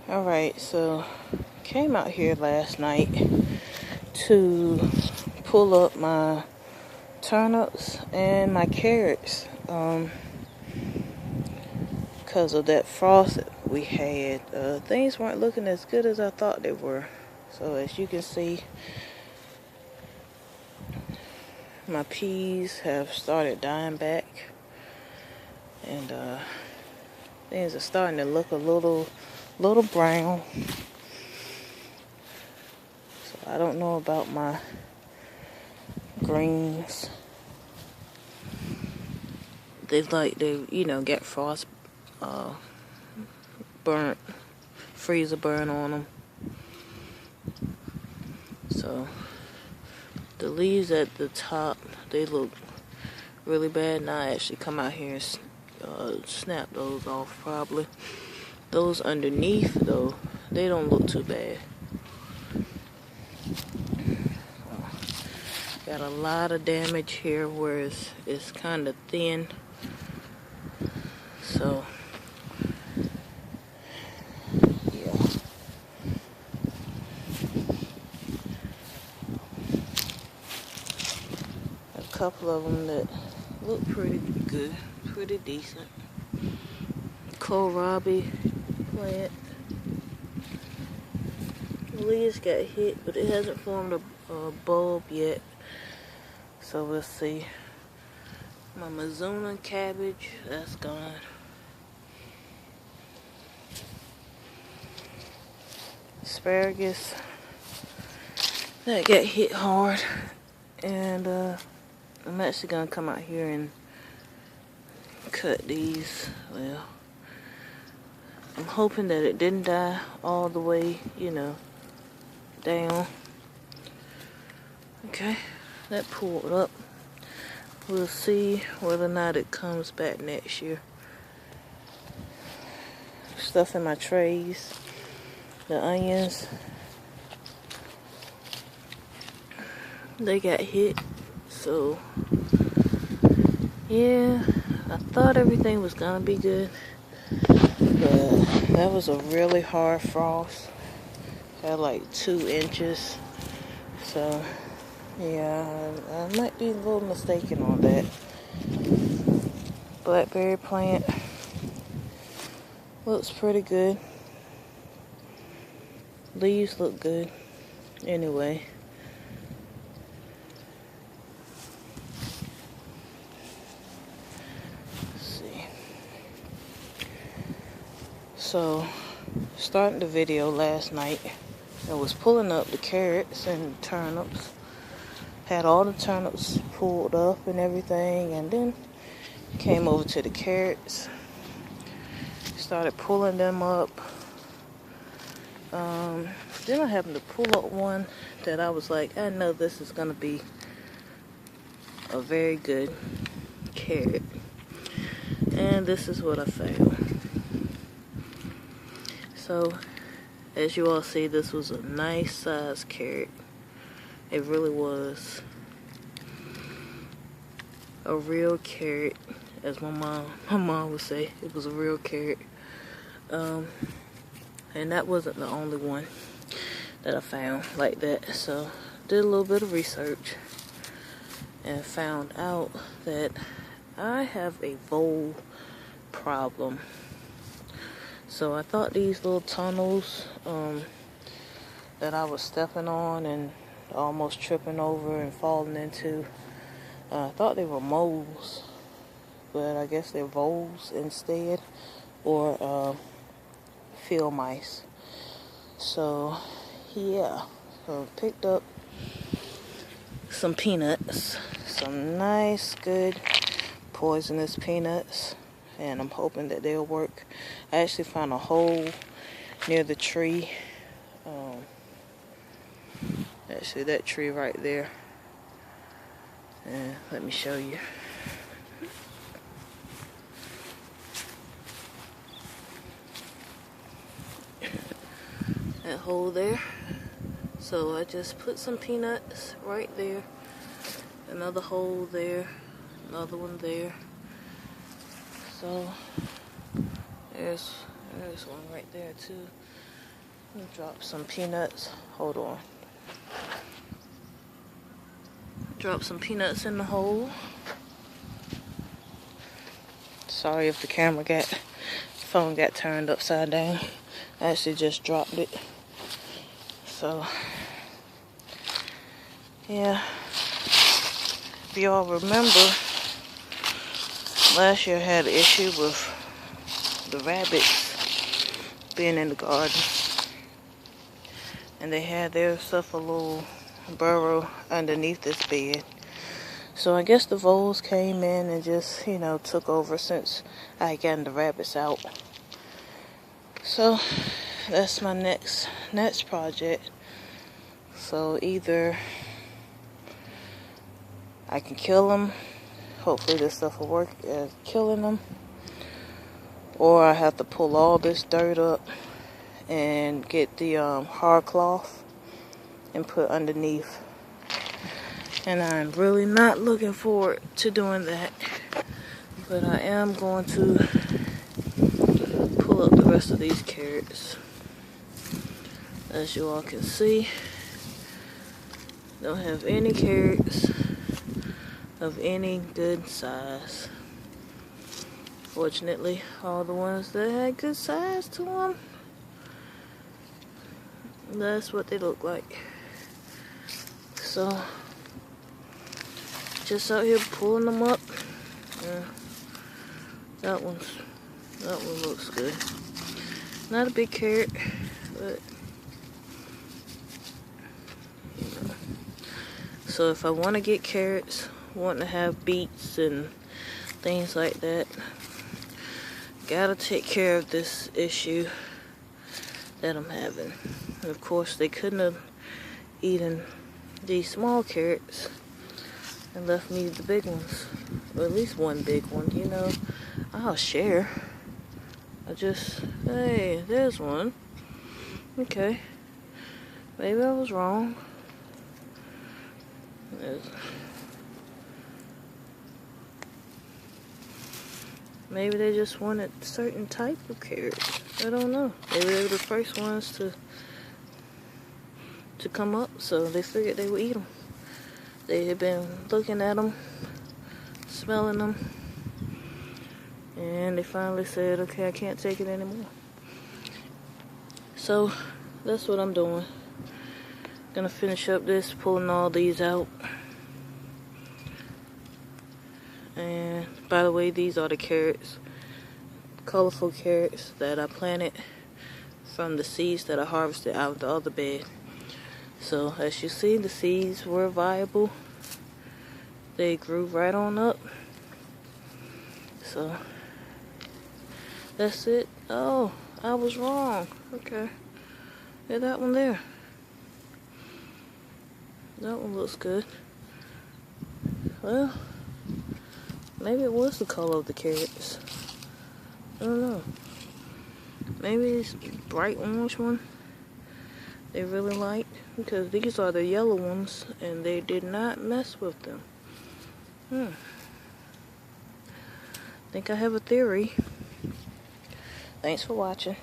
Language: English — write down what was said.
Alright, so came out here last night to pull up my turnips and my carrots because of that frost that we had. Things weren't looking as good as I thought they were. So as you can see, my peas have started dying back, and things are starting to look a little brown. So I don't know about my greens. They get frost burnt, freezer burn on them. So the leaves at the top, they look really bad. Now I actually come out here and snap those off probably. Those underneath though, they don't look too bad. Got a lot of damage here where it's kind of thin. So yeah. A couple of them that look pretty good, pretty decent. Kohlrabi plant. The leaves got hit, but it hasn't formed a bulb yet. So we'll see. My Mizuna cabbage, that's gone. Asparagus, that got hit hard. And I'm actually gonna come out here and cut these. Well, I'm hoping that it didn't die all the way, down. Okay, that pulled up. We'll see whether or not it comes back next year. Stuff in my trays. The onions, they got hit. So yeah, I thought everything was gonna be good, but that was a really hard frost. Had like 2 inches. So yeah, I might be a little mistaken on that. Blackberry plant looks pretty good. Leaves look good. Anyway. Let's see. So, starting the video last night, I was pulling up the carrots and turnips. Had all the turnips pulled up and everything, and then came over to the carrots. Started pulling them up. Then I happened to pull up one that I was like, I know this is gonna be a very good carrot. And this is what I found. So, as you all see, this was a nice sized carrot. It really was a real carrot, as my mom would say. It was a real carrot. And that wasn't the only one that I found like that. So did a little bit of research and found out that I have a vole problem. So I thought these little tunnels that I was stepping on and almost tripping over and falling into, I thought they were moles, but I guess they're voles instead, or field mice. So yeah, so picked up some peanuts, some nice good poisonous peanuts, and I'm hoping that they'll work. I actually found a hole near the tree, actually that tree right there, and let me show you. That hole there. So I just put some peanuts right there. Another hole there. Another one there. So there's one right there too. Let me drop some peanuts. Hold on. Drop some peanuts in the hole. Sorry if the phone got turned upside down. I actually just dropped it. So, yeah. If y'all remember, last year I had an issue with the rabbits being in the garden. And they had their stuff a little burrow underneath this bed. So I guess the voles came in and just, you know, took over since I had gotten the rabbits out. So that's my next project. So either I can kill them, hopefully this stuff will work at killing them, or I have to pull all this dirt up and get the hard cloth and put underneath. And I'm really not looking forward to doing that. But I am going to pull up the rest of these carrots. As you all can see, don't have any carrots of any good size. Fortunately, all the ones that had good size to them, that's what they look like. So, just out here pulling them up. Yeah, that one looks good. Not a big carrot, but you know. So if I want to get carrots, want to have beets and things like that, gotta take care of this issue that I'm having. And of course, they couldn't have eaten these small carrots and left me the big ones, or at least one big one. You know, I'll share. Hey, there's one. Okay, maybe I was wrong. Maybe they just wanted a certain type of carrots. I don't know. Maybe they were the first ones to come up, so they figured they would eat them. They had been looking at them, smelling them, and they finally said, okay, I can't take it anymore. So that's what I'm doing. Gonna finish up this, pulling all these out. And by the way, these are the carrots, colorful carrots that I planted from the seeds that I harvested out of the other bed. So as you see, the seeds were viable. They grew right on up. So that's it. Oh, I was wrong. Okay. Yeah, that one there. That one looks good. Well, maybe it was the color of the carrots. I don't know. Maybe this bright orange one they really liked, because these are the yellow ones and they did not mess with them. I think I have a theory. Thanks for watching.